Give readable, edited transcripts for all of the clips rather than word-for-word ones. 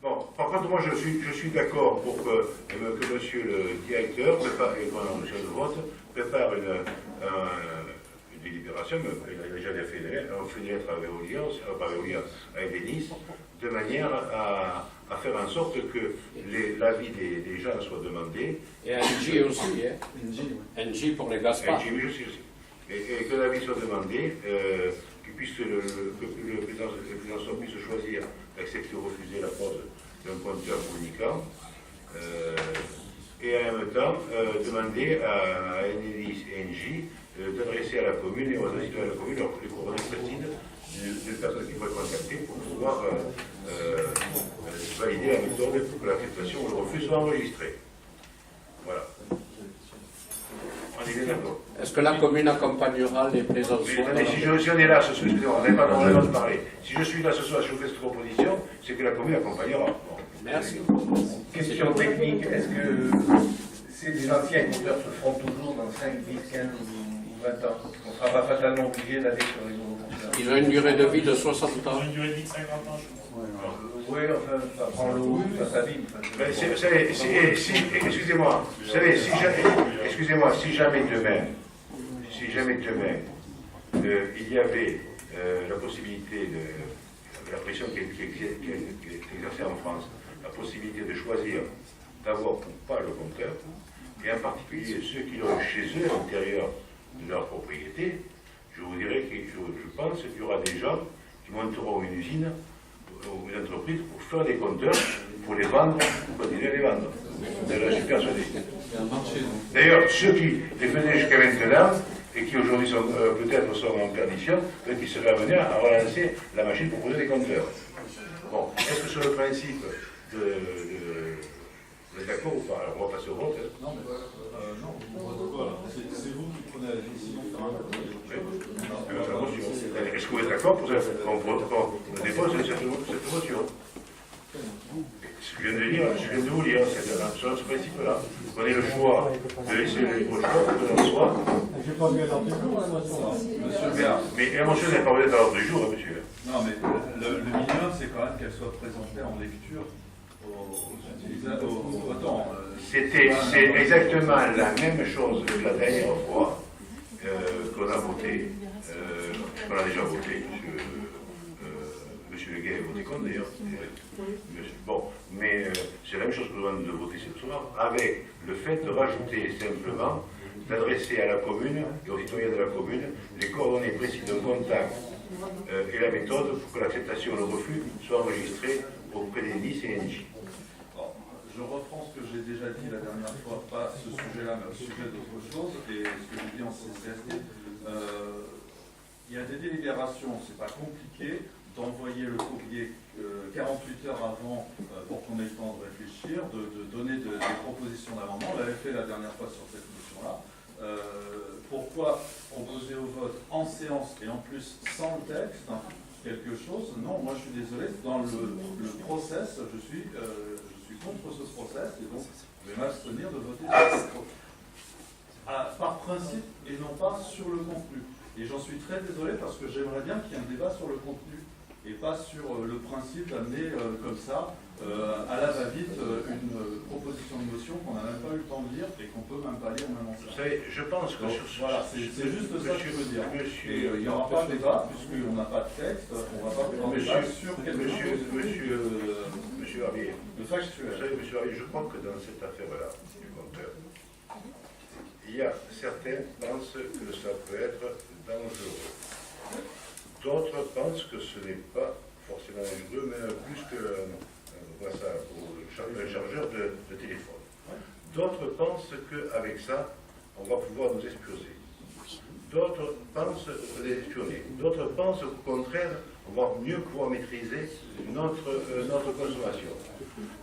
Bon, par contre, moi, je suis d'accord pour que monsieur le directeur prépare, et pendant le chef de vote, prépare une délibération, il a déjà fait une lettre à Veolia, à Denis, de manière à faire en sorte que l'avis des gens soit demandé. Et NG aussi, hein? NG pour les gaz pas. NG aussi. Et que l'avis soit demandé, que le président puisse choisir, accepter ou refuser la pose d'un compteur communicant, et en même temps demander à Enedis et NJ d'adresser à la commune et aux résidents de la commune les coordonnées précises des personnes qui pourraient contacter pour pouvoir valider la méthode pour que l'acceptation ou le refus soit enregistré. Voilà. On est bien d'accord. Est-ce que la commune accompagnera les plaisances? Si on est là ce soir, excusez-moi, on n'a pas le droit de parler. Si je suis là ce soir, si je fais cette proposition, c'est que la commune accompagnera. Bon. Merci. Question technique, est-ce que ces anciens compteurs se feront toujours dans 5, 10, 15 ou 20 ans? On ne sera pas fatalement obligé d'aller sur les nouveaux compteurs. Ils ont une durée de vie de 60 ans. Une durée de vie de 50 ans, je crois. Oui, enfin, ça prend l'eau, ça s'abîme. Vous savez, excusez-moi, vous savez, si jamais demain, il y avait la possibilité la pression qui est exercée en France, la possibilité de choisir d'avoir ou pas le compteur, et en particulier ceux qui l'ont chez eux à l'intérieur de leur propriété, je vous dirais que je pense qu'il y aura des gens qui monteront une usine ou une entreprise pour faire des compteurs, pour les vendre, pour continuer à les vendre. Je suis persuadé. D'ailleurs, ceux qui les faisaient jusqu'à maintenant, et qui aujourd'hui peut-être sont en perdition, peut-être qu'ils seraient amenés à relancer la machine pour poser des compteurs. Bon, est-ce que sur le principe vous êtes d'accord ou pas? Alors on va passer au vote. Non, mais non, c'est vous qui prenez la décision de faire un vote. Est-ce que vous êtes d'accord pour qu'on dépose cette motion? Je viens de vous lire, c'est sur ce principe-là. Vous prenez le choix de laisser le choix pour que l'on soit. J'ai pas vu à l'ordre du jour, la motion. Monsieur Béard. Mais la motion n'est pas peut-être à l'ordre du jour, monsieur. Non, mais le minimum, c'est quand même qu'elle soit présentée en lecture aux votants. C'est exactement la même chose que la dernière fois qu'on a voté, qu'on a déjà voté. Monsieur Le Gay a voté contre d'ailleurs. Bon, mais c'est la même chose que nous avons de voter ce soir, avec le fait de rajouter simplement, d'adresser à la commune et aux citoyens de la commune les coordonnées précises d'un contact et la méthode pour que l'acceptation et le refus soient enregistrés auprès des Nice et NJ. Je reprends ce que j'ai déjà dit la dernière fois, pas ce sujet-là, mais au sujet d'autre chose, et ce que j'ai dit en CCSD. Il y a des délibérations, c'est pas compliqué d'envoyer le courrier 48 heures avant pour qu'on ait le temps de réfléchir, de donner des propositions d'amendement. On l'avait fait la dernière fois sur cette motion-là. Pourquoi proposer au vote en séance et en plus sans le texte quelque chose? Non, moi je suis désolé, dans le process, je suis contre ce process et donc je vais m'abstenir de voter sur ce process. Par principe et non pas sur le contenu. Et j'en suis très désolé parce que j'aimerais bien qu'il y ait un débat sur le contenu et pas sur le principe d'amener comme ça, à la va-vite, une proposition de motion qu'on n'a même pas eu le temps de lire et qu'on ne peut même pas lire même en salle. Vous savez, je pense que donc, voilà, c'est juste ça que je veux dire. Il n'y aura pas de débat puisqu'on n'a pas de texte, on ne va pas prendre un débat sur quelque chose Monsieur Harvier, de factuel. vous savez, monsieur Harvier, je crois que dans cette affaire-là, du compteur, il y a certains qui pensent que ça peut être dangereux. D'autres pensent que ce n'est pas forcément dangereux, mais plus que un chargeur de téléphone. D'autres pensent qu'avec ça, on va pouvoir nous exploser. D'autres pensent les espionner. D'autres pensent qu'au contraire, on va mieux pouvoir maîtriser notre consommation.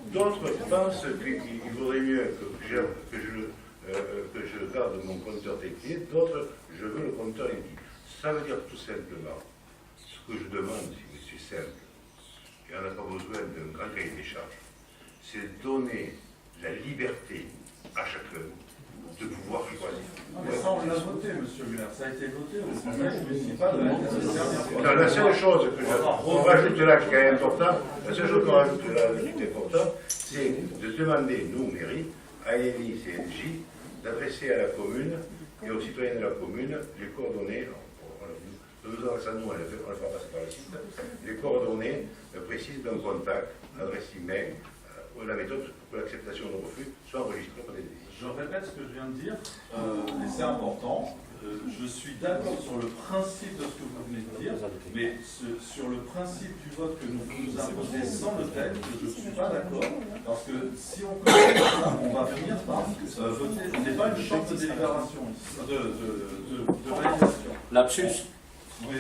D'autres pensent qu'il vaudrait mieux que je garde mon compteur technique. D'autres, je veux le compteur électrique. Ça veut dire tout simplement, ce que je demande, si c'est simple, et on n'a pas besoin d'un grand cahier des charges, c'est donner la liberté à chacun de pouvoir choisir. Mais ça, on l'a voté, monsieur Muller. Ça a été voté au conseil municipal de la dernière fois. Non, la seule chose qu'on rajoute là qui est importante, la seule chose qu'on rajoute là qui est importante, c'est de demander, nous, mairie, à ENI, CNJ, d'adresser à la commune et aux citoyens de la commune les coordonnées, nous on le fera passer par le site, les coordonnées précises d'un contact, adresse email, ou la méthode pour que l'acceptation ou le refus soit enregistrée par les décisions. Je répète ce que je viens de dire, et c'est important. Je suis d'accord sur le principe de ce que vous venez de dire, mais sur le principe du vote que nous nous imposez sans le texte, je ne suis pas d'accord, parce que si on commence ça, on va finir par voter. On n'est pas une chambre de délibération, de validation. Lapsus. Oui.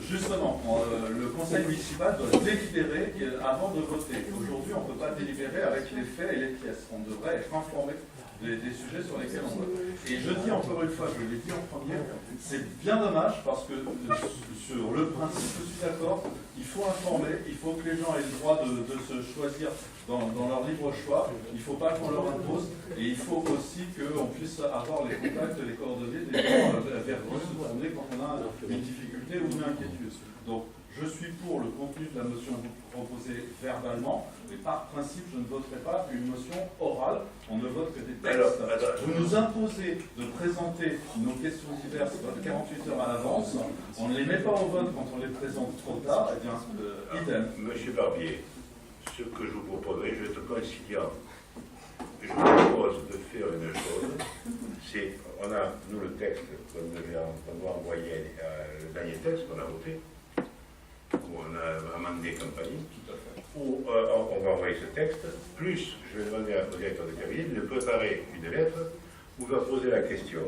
Justement, le conseil municipal doit délibérer avant de voter. Aujourd'hui, on ne peut pas délibérer avec les faits et les pièces. On devrait être informé des sujets sur lesquels on vote. Et je dis encore une fois, je l'ai dit en premier, c'est bien dommage parce que sur le principe, je suis d'accord, il faut informer, il faut que les gens aient le droit de se choisir dans leur libre choix, il ne faut pas qu'on leur impose, et il faut aussi qu'on puisse avoir les contacts, les coordonnées des gens vers qui se tourner quand on a une difficulté ou une inquiétude. Donc, je suis pour le contenu de la motion proposée verbalement, mais par principe, je ne voterai pas une motion orale. On ne vote que des textes. Vous nous imposez de présenter nos questions diverses 48 heures à l'avance. On ne les met pas au vote quand on les présente trop tard. Eh bien, idem. Monsieur Barbier, ce que je vous proposerai, je vais être conciliant. Je vous propose de faire une chose, c'est, on a, nous, le texte qu'on doit envoyer, le dernier texte qu'on a voté, où on a amendé compagnie, où on va envoyer ce texte, plus je vais demander au directeur de cabinet de préparer une lettre où il va poser la question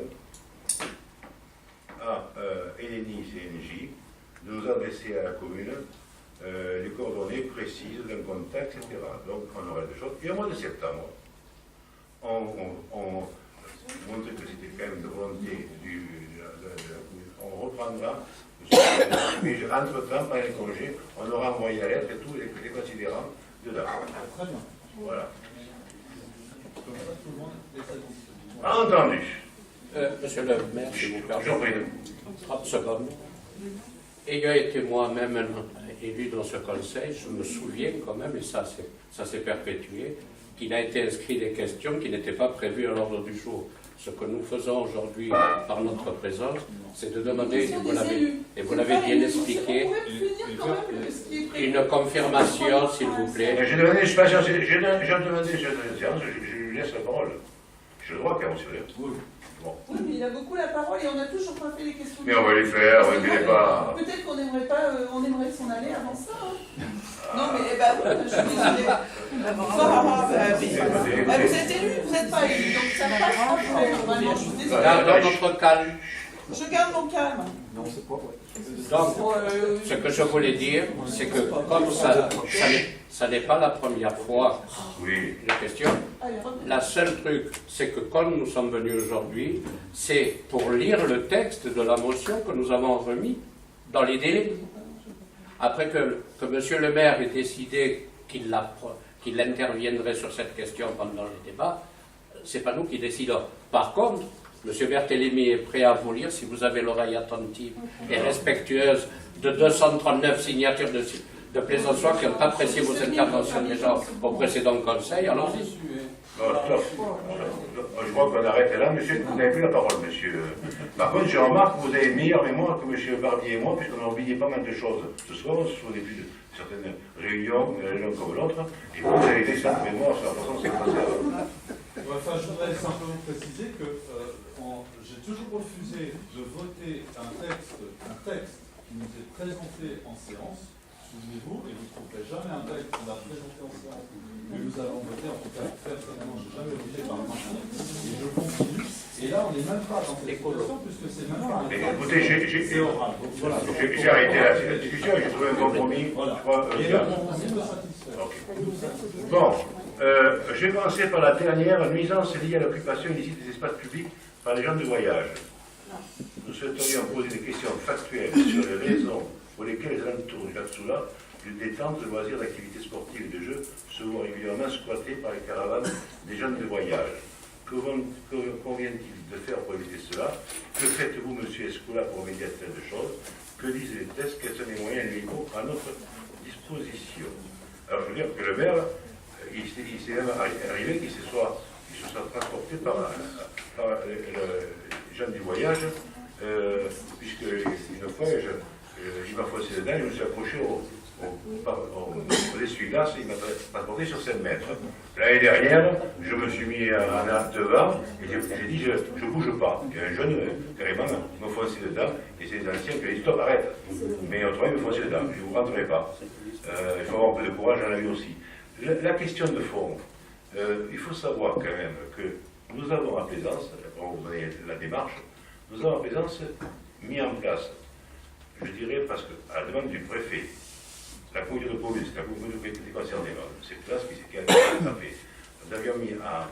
à ENI CNJ de nous adresser à la commune les coordonnées précises d'un contact, etc. Donc on aura des choses. Et au mois de septembre, on montrait que c'était quand même de volonté on reprendra. Mais entre-temps, pendant les congés, on aura envoyé la lettre et tout, les considérants dedans. Très bien. Voilà. Tout Entendu. Monsieur le maire, je vous permets. J'en prie. 30 secondes. Ayant été moi-même élu dans ce conseil, je me souviens quand même, et ça s'est perpétué, qu'il a été inscrit des questions qui n'étaient pas prévues à l'ordre du jour. Ce que nous faisons aujourd'hui par notre présence, c'est de demander, et vous l'avez bien expliqué, une confirmation, s'il vous plaît. J'ai demandé, je suis pas sûr, j'ai demandé, je lui laisse la parole. J'ai le droit, quand même, Oui. Bon. Oui, mais il a beaucoup la parole et on n'a toujours pas fait les questions. Mais on va les faire, on ne pas. Peut-être qu'on n'aimerait pas, on aimerait s'en aller avant ça. Hein. Non, mais bah oui, je suis désolée. Vous êtes élu, vous n'êtes pas élu, donc ça passe après. Normalement, je suis désolée. Gardons notre calme. Je garde mon calme. Donc, ce que je voulais dire, c'est que comme ça n'est pas la première fois la question, la seule truc, c'est que comme nous sommes venus aujourd'hui, c'est pour lire le texte de la motion que nous avons remis dans les délais. Après que monsieur le maire ait décidé qu'il interviendrait sur cette question pendant les débats, c'est pas nous qui décidons. Par contre, M. Berthélémy est prêt à vous lire, si vous avez l'oreille attentive et respectueuse, de 239 signatures de Plaisance qui ont apprécié vos interventions déjà au précédent conseil. Allons-y. Je crois qu'on arrête là, monsieur, vous n'avez plus la parole, monsieur. Par contre, je remarque que vous avez meilleure mémoire que monsieur Barbier et moi, puisqu'on a oublié pas mal de choses. Ce soir, on se souvient plus de certaines réunions, l'une comme l'autre, et vous avez laissé cette mémoire sur la façon dont c'est passé. Enfin, je voudrais simplement préciser que j'ai toujours refusé de voter un texte qui nous est présenté en séance. Souvenez-vous, et vous ne trouverez jamais un texte qu'on a présenté en séance que nous avons voté, en tout cas, personnellement, je n'ai jamais voté par machine, et je continue. Et là, on n'est même pas dans cette situation, puisque c'est même pas un texte. Écoutez, c'est oral. Donc, voilà. J'ai arrêté la discussion, j'ai trouvé un compromis. Voilà. Et le compromis me satisfait. Okay. Bon, je vais commencer par la dernière, nuisance liée à l'occupation illicite des espaces publics par les gens du voyage. Nous souhaiterions poser des questions factuelles sur les raisons pour lesquelles les alentours du lac Soula, de détente, de loisirs, d'activités sportives et de jeux se voient régulièrement squattés par les caravanes des gens de voyage. convient-il de faire pour éviter cela? Que faites-vous, monsieur Escola, pour remédier à telle chose? Que disent les tests? Quels sont les moyens légaux à notre disposition? Alors, je veux dire que le maire, il s'est même arrivé qu'il se soit transporté par les gens du voyage, puisque une fois, il m'a foncé dedans, je me suis accroché au essuie-glace, il m'a transporté sur 7 mètres. L'année dernière, je me suis mis en arc devant et j'ai dit je ne bouge pas. Il y a un jeune, carrément, il m'a foncé dedans et c'est les anciens qui ont dit stop, arrête. Mais autrement, il me fonçait dedans, je ne vous rentrerai pas. Il faut avoir un peu de courage, j'en ai eu aussi. La question de fond, il faut savoir quand même que nous avons à Plaisance, pour vous donner la démarche, nous avons à Plaisance mis en place, je dirais, parce qu'à la demande du préfet, la communauté de police, la communauté qui était concernée, c'est place qui a fait. Nous avions mis en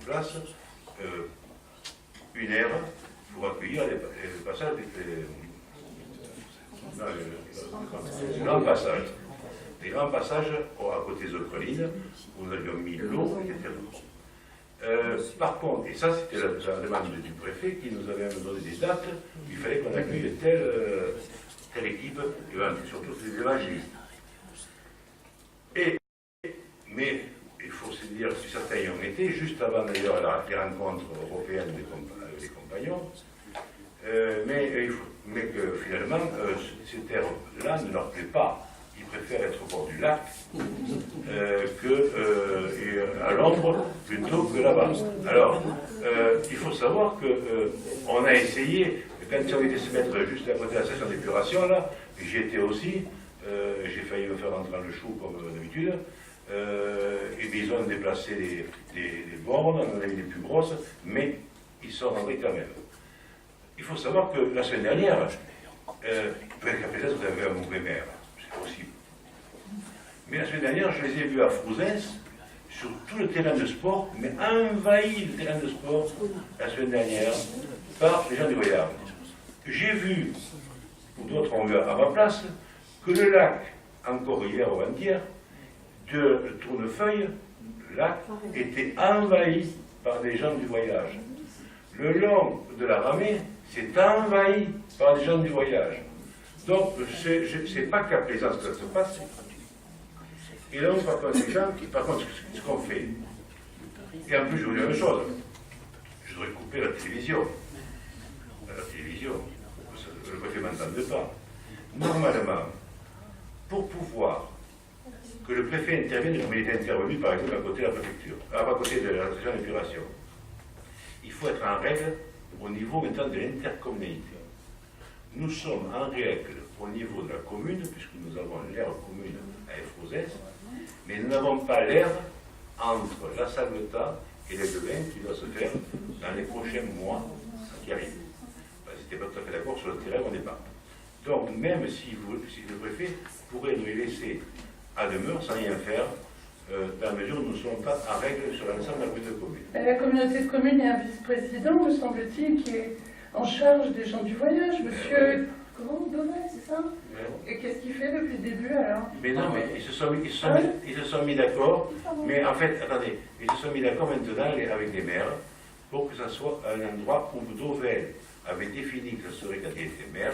place une aire pour accueillir les passages des grands passages. Des grands passages à côté des autres collines, où nous avions mis l'eau, etc. Par contre, et ça c'était la demande du préfet qui nous avait donné des dates, il fallait qu'on accueille telle équipe, et surtout les évangélistes. Mais il faut se dire que certains y ont été, juste avant d'ailleurs les rencontres européennes des compagnons, mais que finalement, ces terres-là ne leur plaît pas. Ils préfèrent être au bord du lac à Londres plutôt que là-bas. Alors, il faut savoir qu'on a essayé, quand on était se mettre juste à côté de la station d'épuration, là, j'y étais aussi, j'ai failli me faire rentrer dans le chou comme d'habitude, et ils ont déplacé les bornes, on en a mis les plus grosses, mais ils sont rentrés quand même. Il faut savoir que la semaine dernière, peut-être vous avez un mauvais maire, c'est possible. Mais la semaine dernière, je les ai vus à Frouzès, sur tout le terrain de sport, mais envahi le terrain de sport la semaine dernière par les gens du voyage. J'ai vu, ou d'autres ont vu à ma place, que le lac, encore hier ou avant-hier, de Tournefeuille, le lac, était envahi par des gens du voyage. Le long de la Ramée, c'est envahi par des gens du voyage. Donc, c'est pas qu'à Plaisance que ça se passe. Et donc, par contre, ce qu'on fait, et en plus, je vous dis une chose, je devrais couper la télévision. La télévision, le préfet ne m'entende pas. Normalement, pour pouvoir que le préfet intervienne, comme il est intervenu, par exemple, à côté de la préfecture, à côté de la station d'épuration, il faut être en règle au niveau maintenant de l'intercommunalité. Nous sommes en règle au niveau de la commune, puisque nous avons l'aire commune à Efrozès, mais nous n'avons pas l'aire entre la Salvetat et les Devins qui doit se faire dans les prochains mois qui arrivent. Si n'était pas tout à fait d'accord sur le terrain au départ. Donc, même si le préfet pourrait nous laisser à demeure sans rien faire, dans la mesure où nous ne sommes pas en règle sur l'ensemble de la communauté de communes. La communauté de communes, il y a un vice-président, me semble-t-il, qui est en charge des gens du voyage, monsieur. Comment Daudet, c'est ça? Et qu'est-ce qu'il fait depuis le début alors? Mais non, mais ils se sont mis d'accord, mais en fait, attendez, ils se sont mis d'accord maintenant avec les maires pour que ça soit un endroit où Daudet avait défini que ça serait quand il était maire.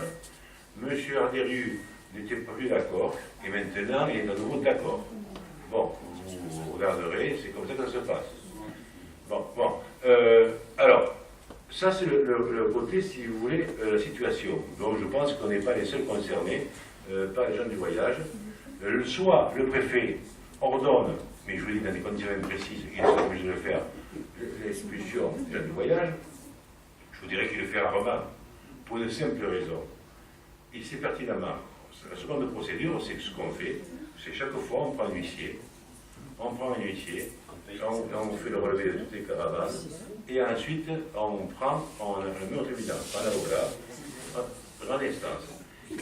Monsieur Ardériu n'était pas plus d'accord, et maintenant il est à nouveau d'accord. Bon, vous regarderez, c'est comme ça que ça se passe. Bon. Alors, ça c'est le côté, si vous voulez, la situation. Donc je pense qu'on n'est pas les seuls concernés par les gens du voyage. Soit le préfet ordonne, mais je vous dis dans des conditions bien précises, il est obligé de le faire, l'expulsion des gens du voyage, je vous dirais qu'il le fait rarement, pour une simple raison. Il sait pertinemment, la seconde procédure, c'est ce qu'on fait, c'est chaque fois on prend un huissier, on fait le relevé de toutes les caravanes, et ensuite on le met au tribunal, pas l'avocat, grande instance.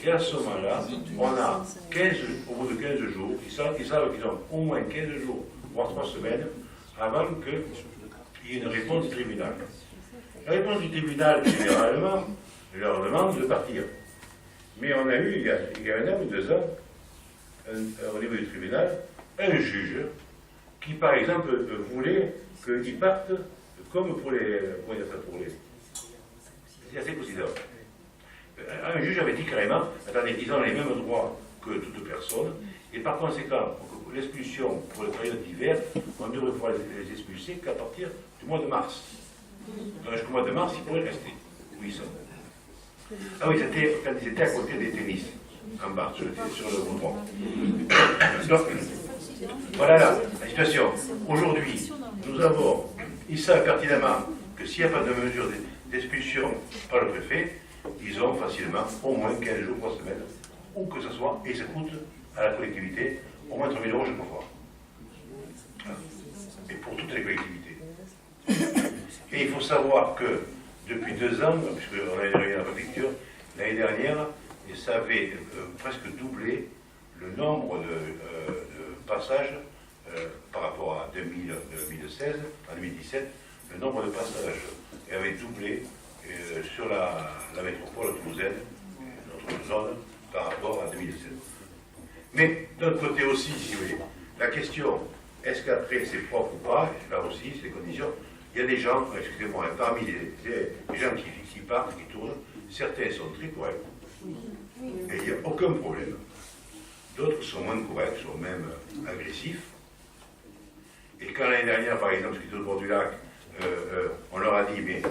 Et à ce moment-là, on a 15, au bout de 15 jours, ils savent qu'ils ont au moins 15 jours, voire 3 semaines, avant qu'il y ait une réponse du tribunal. La réponse du tribunal, généralement, leur demande de partir. Mais on a eu, il y a 1 an ou 2 ans, au niveau du tribunal, un juge qui, par exemple, voulait qu'ils partent comme pour les... C'est assez considérable. Un juge avait dit carrément, attendez, ils ont les mêmes droits que toute personne, et par conséquent, l'expulsion pour les travailleurs d'hiver, on devrait pouvoir les expulser qu'à partir du mois de mars. Donc jusqu'au mois de mars, ils pourraient rester où ils sont. Ah oui, c'était quand ils étaient à côté des tennis, en bas, sur le goudron. Donc, voilà la situation. Aujourd'hui, nous avons, ils savent pertinemment que s'il n'y a pas de mesure d'expulsion par le préfet, ils ont facilement au moins 15 jours par semaine, où que ce soit, et ça coûte à la collectivité au moins 3 000 € chaque fois. Et pour toutes les collectivités. Et il faut savoir que depuis 2 ans, puisqu'on a eu la préfecture, l'année dernière, ça avait presque doublé le nombre de passages par rapport à 2016, en 2017, le nombre de passages avait doublé sur la métropole toulousaine, notre zone, par rapport à 2017. Mais d'un côté aussi, si vous voulez, la question, est-ce qu'après c'est propre ou pas, là aussi, c'est les conditions. Il y a des gens, excusez-moi, parmi les gens qui partent, qui tournent, certains sont très corrects, et il n'y a aucun problème. D'autres sont moins corrects, sont même agressifs. Et quand l'année dernière, par exemple, ce qui était au bord du lac, on leur a dit, mais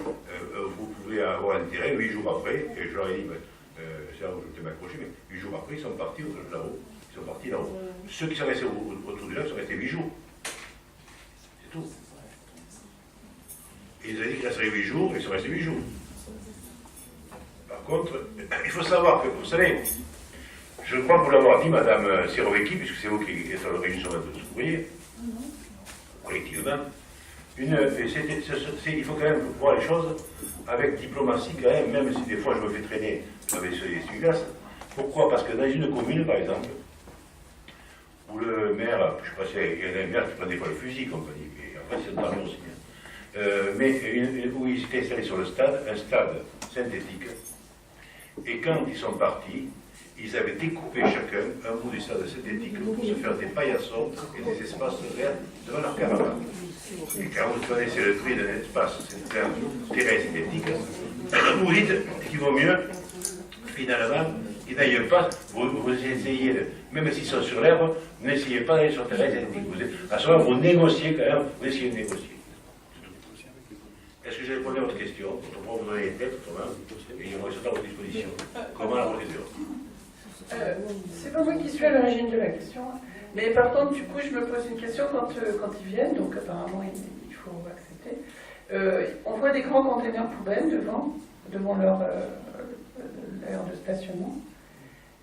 vous pouvez avoir intérêt 8 jours après, et je leur ai dit, c'est là où je vais m'accrocher, mais 8 jours après, ils sont partis là-haut. Ils sont partis là-haut. Ceux qui sont restés autour du lac sont restés 8 jours. C'est tout. Et ils ont dit qu'ils resteraient 8 jours, et ils sont restés 8 jours. Par contre, il faut savoir que, vous savez, je crois vous l'avoir dit, Madame Sirovecki, puisque c'est vous qui êtes à l'origine de ce courrier, collectivement, il faut quand même voir les choses avec diplomatie quand même si des fois je me fais traîner avec les glaces. Pourquoi? Parce que dans une commune, par exemple, où le maire, je ne sais pas s'il y a un maire qui prend des fois le fusil, comme on dit, et après c'est dans aussi, mais où ils étaient installés sur le stade, un stade synthétique, et quand ils sont partis, ils avaient découpé chacun un bout du stade synthétique pour se faire des paillassons et des espaces verts devant leur caravane. Et quand vous connaissez le prix d'un espace, c'est un terrain synthétique, vous dites qu'il vaut mieux, finalement, qu'ils n'aillent pas, vous essayez, même s'ils sont sur l'herbe, vous n'essayez pas d'aller sur le terrain synthétique. À ce moment, vous négociez quand même, vous essayez de négocier. Est-ce que j'ai répondu à votre question? Autrement, vous auriez tête, autrement, et ils vont rester à votre disposition. Comment la procédure? C'est pas moi qui suis à l'origine de la question, mais par contre, du coup, je me pose une question quand ils viennent, donc apparemment il faut accepter. On voit des grands containers poubelles devant leur aire de stationnement,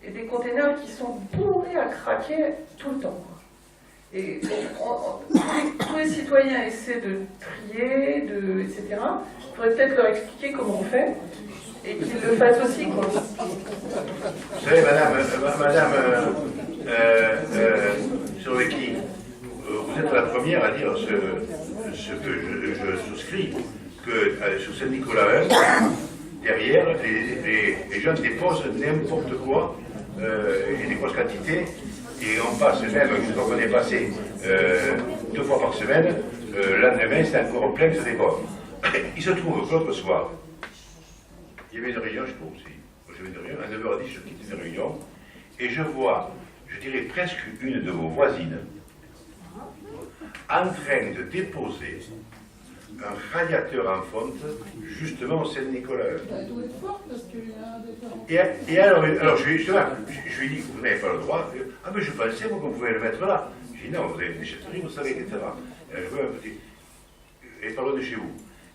et des containers qui sont bourrés à craquer tout le temps. Et tous les citoyens essaient de trier, etc. Il faudrait peut-être leur expliquer comment on fait. Et qu'ils le fassent aussi, quoi. Vous savez, madame Sirovecki, vous êtes la première à dire ce que je souscris, que sous Saint-Nicolas 1, derrière, les gens déposent n'importe quoi, et des grosses quantités, et on passe même, je crois qu'on est passé 2 fois par semaine, le lendemain c'est encore plein que ça déborde. Il se trouve que l'autre soir, il y avait une réunion, je trouve aussi. J'avais une réunion, à 9h10, je quitte une réunion, et je vois, je dirais presque une de vos voisines, en train de déposer un radiateur en fonte, justement au Saint-Nicolas. Elle doit être forte parce qu'il y a des... Et alors je lui dis, vous n'avez pas le droit. Ah, mais je pensais, moi, qu'on pouvait le mettre là. Je dis, non, vous avez une déchetterie, vous savez, etc. Je veux un petit. Et parlons de chez vous.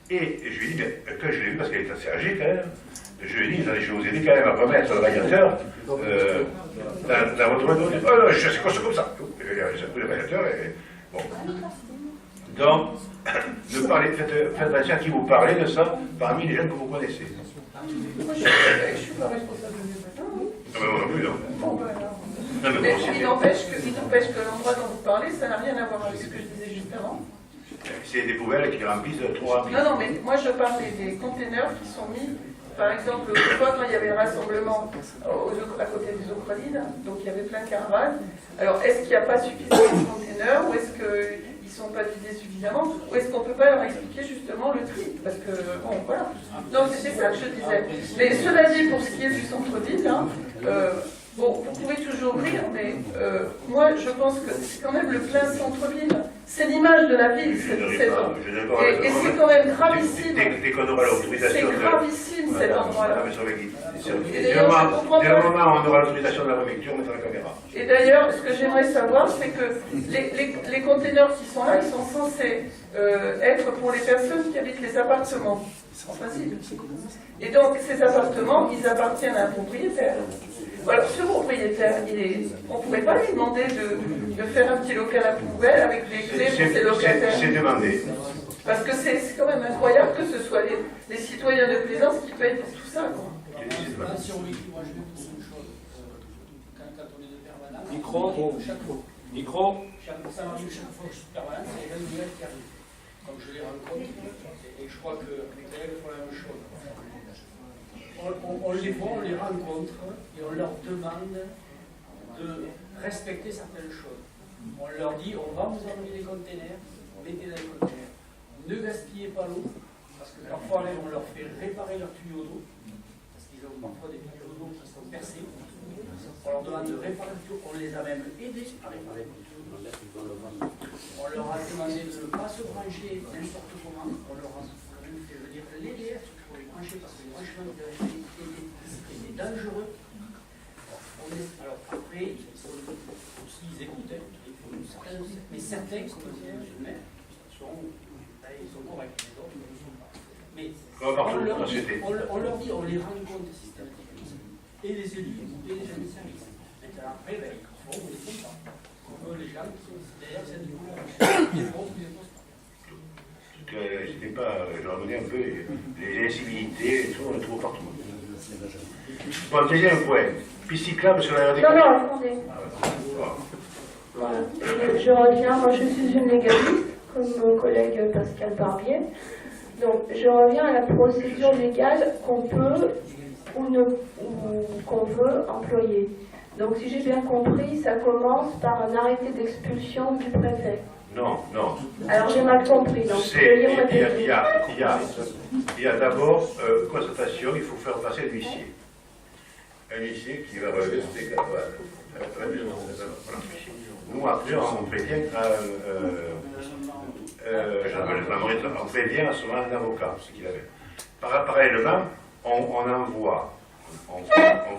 Et je lui dis, mais quand je l'ai vu, parce qu'elle est assez âgée quand même, je lui ai dit, je vais vous aider quand même à remettre le radiateur dans votre maison. Oh non, je sais quoi, c'est comme ça. J'ai pris le radiateur et. Bon. Donc, faites attention à qui vous parlez de ça parmi les gens que vous connaissez. Moi, je ne suis pas responsable de mes voisins. Non, mais moi non plus, non. Bon, ben alors. Non, mais Mais bon, il n'empêche que l'endroit dont vous parlez, ça n'a rien à voir avec ce que je disais juste avant. c'est des poubelles qui remplissent trop rapidement. Non, mais moi je parlais des containers qui sont mis, par exemple, autrefois quand il y avait le rassemblement à côté des Ocrolines, donc il y avait plein de caravanes. Alors est-ce qu'il n'y a pas suffisamment de containers ou est-ce qu'il ils ne sont pas vidés suffisamment, ou est-ce qu'on ne peut pas leur expliquer justement le tri? Parce que, bon, voilà. Donc c'était ça que je disais. Mais cela dit, pour ce qui est du centre-ville, hein, bon, vous pouvez toujours rire, mais moi je pense que c'est quand même le plein centre-ville. C'est l'image de la ville. Et c'est quand même gravissime. Dès qu'on aura l'autorisation. C'est gravissime cet endroit-là. Dès le moment où on aura l'autorisation de la préfecture, on mettra la caméra. Et d'ailleurs, ce que j'aimerais savoir, c'est que les containers qui sont là, ils sont censés être pour les personnes qui habitent les appartements, en principe. Et donc, ces appartements, ils appartiennent à un propriétaire. Alors, ce propriétaire, on ne pourrait pas lui demander de faire un petit local à poubelle avec des clés pour ses locataires. C'est demandé. Parce que c'est quand même incroyable que ce soit les citoyens de Plaisance qui payent pour tout ça, quoi. Micro. Ça marche chaque fois que je suis permanent, c'est les mêmes nouvelles qui arrivent. Donc je les rencontre et je crois que mes collègues font la même chose. On les voit, on les rencontre et on leur demande de respecter certaines choses. On leur dit, on va vous envoyer des containers, mettez dans les containers. Ne gaspillez pas l'eau, parce que parfois on leur fait réparer leurs tuyaux d'eau, parce qu'ils ont parfois des tuyaux d'eau qui sont percés. On leur demande de réparer le tuyau, on les a même aidés à réparer le tuyau. On leur a demandé de ne pas se brancher n'importe comment, on leur a même fait venir l'aider pour les brancher, parce que les branchements étaient dangereux. Alors après, s'ils écoutent, mais certains, comme le maire, ils sont corrects, les autres ne le sont pas. Mais on leur dit, on les rencontre systématiquement. Et les élus, et les gens de service. Maintenant, après, ils font ou ils ne font pas. Comme les gens qui sont d'ailleurs, c'est du coup, ils font ou ils ne font pas. Je revenais un peu les incivilités et tout, on le trouve partout. Bon, deuxième point. Piste cyclable sur la RD. Non, attendez. Voilà. Je reviens, moi je suis une légaliste, comme mon collègue Pascal Barbier. Donc je reviens à la procédure légale qu'on peut ou qu'on veut employer. Donc si j'ai bien compris, ça commence par un arrêté d'expulsion du préfet. Non. Alors j'ai mal compris. Donc, il y a d'abord constatation, il faut faire passer l'huissier. Un huissier qui va relever ces cas. Nous, après, on prévient à ce moment un avocat, ce qu'il avait. Parallèlement, on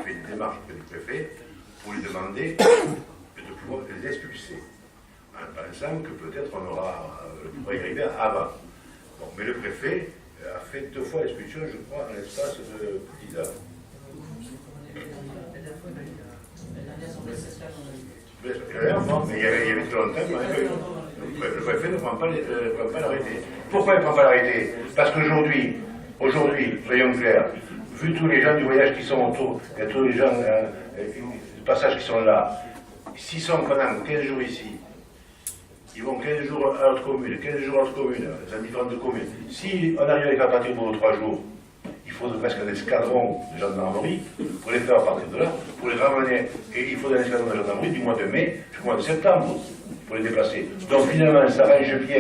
fait une démarche auprès du préfet pour lui demander de pouvoir les expulser, en pensant que peut-être on pourra y arriver avant. Bon, mais le préfet a fait 2 fois l'expulsion, je crois, en l'espace de 10 heures. Mais il y avait trop longtemps, le préfet ne prend pas l'arrêté. Pourquoi il ne prend pas l'arrêté? Parce qu'aujourd'hui, soyons clairs, vu tous les gens du voyage qui sont autour, et tous les gens du passage qui sont là, s'ils sont pendant 15 jours ici, ils vont 15 jours à l'autre commune, 15 jours à l'autre commune, dans différentes communes. Si on arrive à les faire partir pour 3 jours, il faudrait presque un escadron de gendarmerie pour les faire partir de là, pour les ramener. Et il faudrait un escadron de gendarmerie du mois de mai jusqu'au mois de septembre pour les déplacer. Donc finalement, ça arrange bien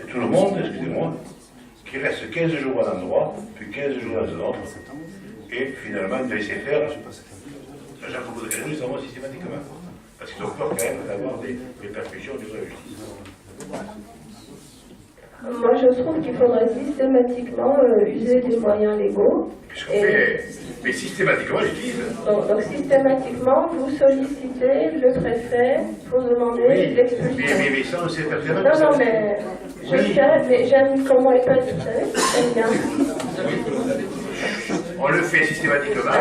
tout le monde, excusez-moi, qui reste 15 jours à un endroit, puis 15 jours dans un autre, et finalement de laisser faire, sachant que vous devez savoir systématiquement. Parce qu'ils ont peur quand même d'avoir des répercussions au niveau de la justice. Moi, je trouve qu'il faudrait systématiquement user des moyens légaux. Puisqu'on fait, mais systématiquement, j'utilise. Donc, systématiquement, vous sollicitez le préfet pour demander l'expulsion. Mais ça, on sait pertinemment. Non, mais je sais, mais j'aime comment est pas, vous savez, j'aime bien. On le fait systématiquement,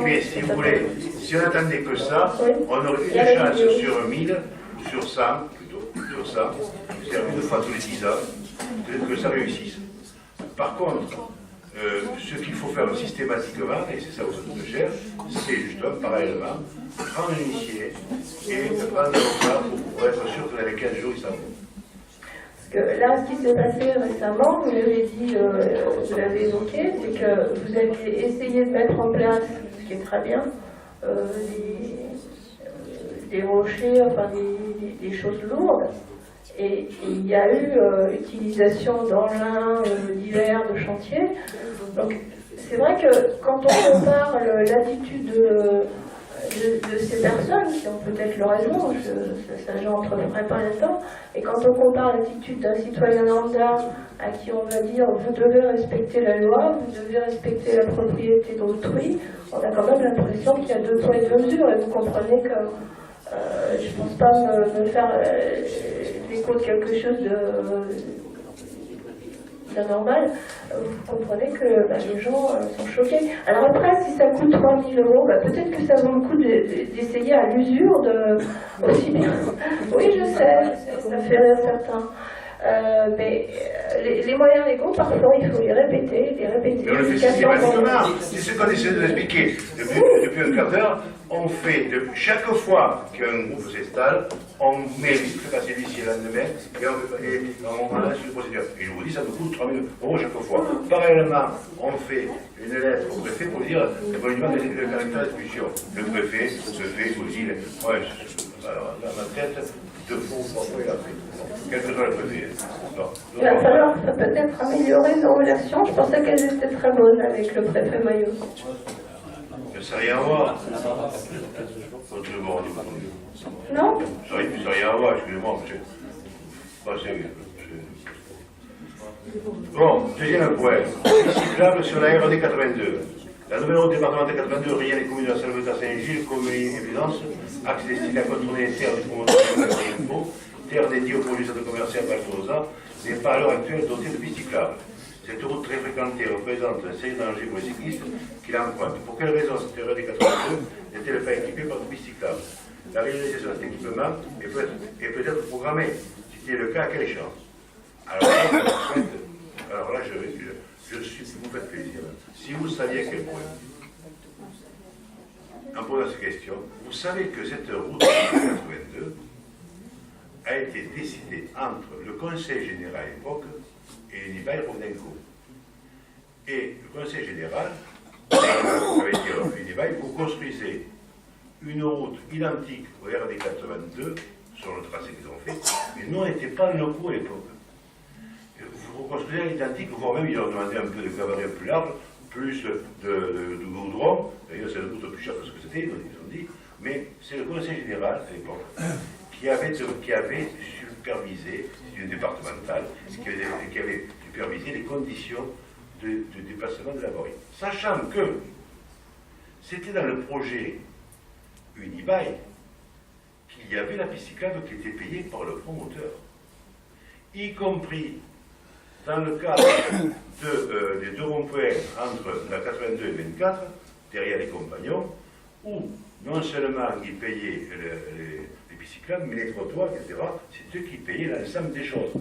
mais si vous voulez, si on attendait que ça, on aurait une chance sur 1000, ou sur 100, plutôt, sur 100, c'est-à-dire une fois tous les 10 ans, peut-être que ça réussisse. Par contre, ce qu'il faut faire systématiquement, et c'est ça où ça se cherche, c'est justement, parallèlement, prendre un huissier et prendre un avocat pour être sûr que dans les 15 jours, il s'en va. Parce que là, ce qui s'est passé récemment, vous l'avez dit, vous l'avez évoqué, c'est que vous aviez essayé de mettre en place, ce qui est très bien, des rochers, enfin des choses lourdes, Et il y a eu utilisation d'engins divers de chantier. Donc c'est vrai que quand on compare l'attitude de ces personnes, qui ont peut-être leur raison, ça j'entreferai pas là-dedans, et quand on compare l'attitude d'un citoyen lambda à qui on va dire vous devez respecter la loi, vous devez respecter la propriété d'autrui, on a quand même l'impression qu'il y a 2 poids et 2 mesures, et vous comprenez que je ne pense pas me faire l'écho de quelque chose d'anormal. Vous comprenez que les gens sont choqués. Alors après, si ça coûte 3 000 €, peut-être que ça vaut le coup d'essayer à l'usure aussi bien. Oui, je sais, ça fait rire certains. Mais les moyens légaux, parfois, il faut les répéter. Mais on le fait systématiquement. C'est ce qu'on essaie de l'expliquer depuis un quart d'heure. On fait chaque fois qu'un groupe s'installe, on met le passer d'ici le lendemain et on lance une procédure. Et je vous dis, ça nous coûte 3 000 € chaque fois. Parallèlement, on fait une lettre au préfet pour dire le monument de caractère d'expulsion. Le préfet se fait aussi. Alors, dans ma tête, 2 fois ou 3 fois, il a fait. Quel que soit le préfet. Il va falloir peut-être améliorer nos relations. Je pensais qu'elles étaient très bonnes avec le préfet Maillot. Ça n'a rien à voir. Non? Ça n'a rien à voir, excusez-moi, monsieur. Pas sérieux. Bon, deuxième point. Cyclable sur la RD 82. La nouvelle route départementale 82, rien des communes de la Salvetat-Saint-Gilles, commune évidence, axe destiné à contourner les terres du promoteur de l'impôt, terre dédiée au produit de commercial Valtorosa, n'est pas à l'heure actuelle dotée de pistes cyclables. Cette route très fréquentée représente un sérieux danger pour les cyclistes qui l'empruntent. Pour quelle raison cette RD 82 n'est-elle pas équipée par de pistes cyclables? La réalisation de cet équipement est peut-être programmée. Si c'est le cas, à quelle échéance? Alors là, je suis, vous faites plaisir. Si vous saviez à quel point, en posant cette question, vous savez que cette route 82 a été décidée entre le Conseil général à l'époque et l'Unibail Rodenco. Et le Conseil général avait dit à l'Unibail, vous construisez une route identique au RD 82 sur le tracé qu'ils ont fait, mais nous, on n'était pas locaux à l'époque. Vous construisez identique, voire même ils ont demandé un peu de gabarit plus large, plus de goudron, d'ailleurs c'est le goudron plus cher que ce que c'était, ils ont dit, mais c'est le Conseil général à l'époque qui avait supervisé, c'est une départementale, qui avait supervisé les conditions de déplacement de la voirie. Sachant que c'était dans le projet Unibail qu'il y avait la piste cyclable qui était payée par le promoteur, y compris dans le cadre des 2 ronds-points entre la 82 et 24, derrière les compagnons, où non seulement ils payaient les pistes cyclables, mais les trottoirs, etc., c'est eux qui payaient l'ensemble des choses.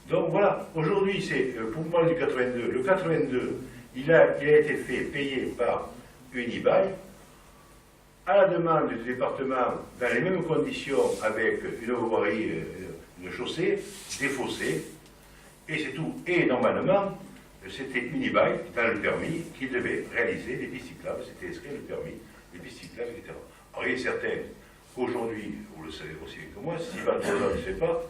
Donc voilà, aujourd'hui, pour parler du 82, le 82, il a été fait payer par Unibail, à la demande du département, dans les mêmes conditions, avec une voirie, une chaussée, des fossés, et c'est tout. Et normalement, c'était Unibail, dans le permis, qui devait réaliser des pistes cyclables, c'était inscrit le permis, les pistes cyclables, etc. Alors il est certain qu'aujourd'hui, vous le savez aussi que moi, si Valtorosa ne sait pas,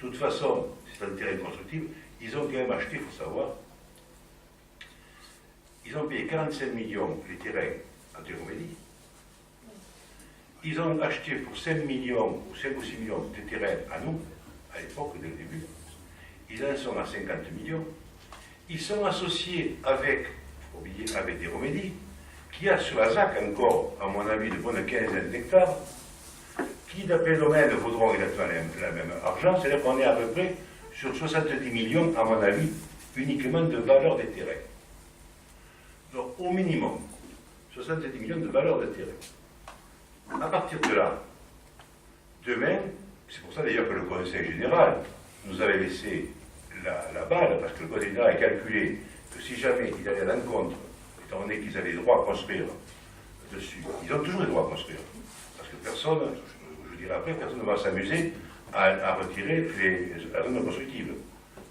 de toute façon, c'est un terrain constructible, ils ont quand même acheté, il faut savoir, ils ont payé 45 millions les terrains en Télécomédie. Ils ont acheté pour 5 millions ou 5 ou 6 millions de terrains à nous, à l'époque, dès le début. Ils en sont à 50 millions. Ils sont associés avec des Romédies, qui a sur la ZAC encore, à mon avis, de bonnes 15 d'hectares, qui, d'après le domaine, vaudront exactement le même argent, c'est-à-dire qu'on est à peu près sur 70 millions, à mon avis, uniquement de valeur des terrains. Donc, au minimum, 70 millions de valeur de terrain. À partir de là, demain, c'est pour ça d'ailleurs que le Conseil général nous avait laissé la balle, parce que le Conseil général a calculé que si jamais ils allaient à l'encontre, étant donné qu'ils avaient le droit à construire dessus, ils ont toujours le droit à construire, parce que personne, je dirais après, personne ne va s'amuser à retirer la zone constructive.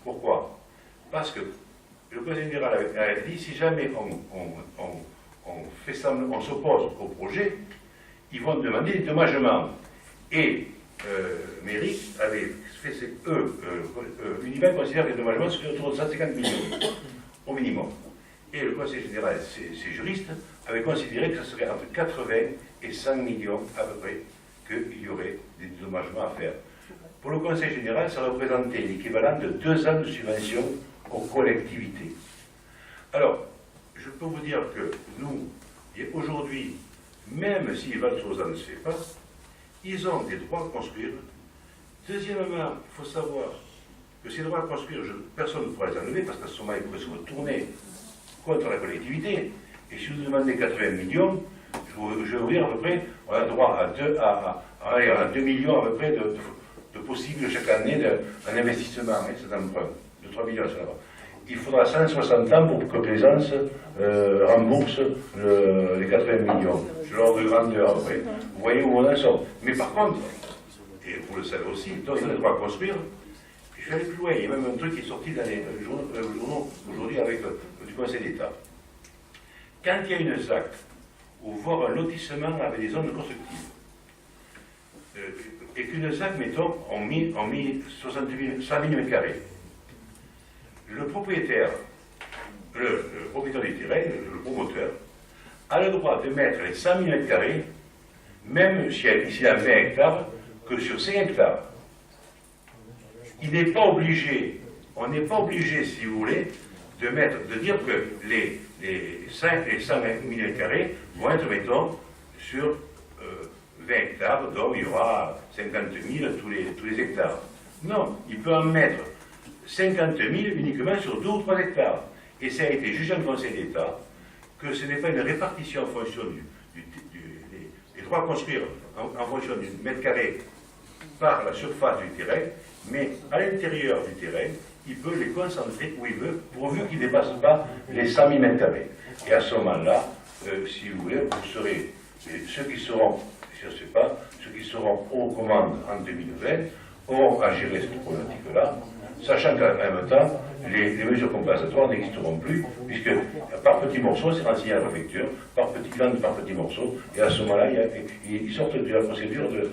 Pourquoi? Parce que le Conseil général avait dit, si jamais on s'oppose au projet, ils vont demander des dédommagements. Et mairie avait fait, Unibail considère que les dédommagements seraient autour de 150 millions, au minimum. Et le Conseil général, ces juristes, avaient considéré que ce serait entre 80 et 100 millions à peu près qu'il y aurait des dédommagements à faire. Pour le Conseil général, ça représentait l'équivalent de 2 ans de subvention aux collectivités. Alors, je peux vous dire que nous, aujourd'hui, même si Val Sauzan ne se fait pas, ils ont des droits à construire. Deuxièmement, il faut savoir que ces droits à construire, personne ne pourra les enlever parce qu'à ce moment, ils pourraient se retourner contre la collectivité. Et si vous demandez 80 millions, je vais vous dire à peu près, on a droit à 2 millions à peu près de possibles chaque année d'un investissement, cet emprunt, de 3 millions. Il faudra 160 ans pour que Plaisance rembourse les 80 millions. C'est l'ordre de grandeur, à peu près. Vous voyez où on en sort. Mais par contre, et vous le savez aussi, donc il y a le droit à construire. Je vais aller plus loin. Il y a même un truc qui est sorti dans les journaux aujourd'hui avec du Conseil d'État. Quand il y a une ZAC, ou voire un lotissement avec des zones constructives, et qu'une ZAC, mettons, on mis 100 000 m², le propriétaire du terrain, le promoteur, a le droit de mettre les 100 000 m², même s'il a 20 hectares, que sur 5 hectares. Il n'est pas obligé, on n'est pas obligé, si vous voulez, de dire que les 100 000 m² vont être, mettons, sur 20 hectares, donc il y aura 50 000 tous les hectares. Non, il peut en mettre 50 000 uniquement sur 2 ou 3 hectares. Et ça a été jugé en Conseil d'État que ce n'est pas une répartition en fonction des droits à construire en fonction du mètre carré par la surface du terrain, mais à l'intérieur du terrain, il peut les concentrer où il veut, pourvu qu'il ne dépasse pas les 100 000 m². Et à ce moment-là, si vous voulez, vous serez ceux qui seront, je ne sais pas, ceux qui seront aux commandes en 2020 auront à gérer cette problématique-là, sachant qu'en même temps, les mesures compensatoires n'existeront plus, puisque par petits morceaux, c'est renseigné à la préfecture, par petits morceaux, et à ce moment-là, ils sortent de la procédure de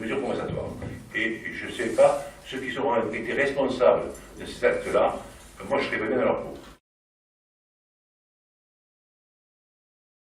mesures compensatoires. Et je ne sais pas, ceux qui seront été responsables de cet acte-là, moi je serais bien dans leur peau.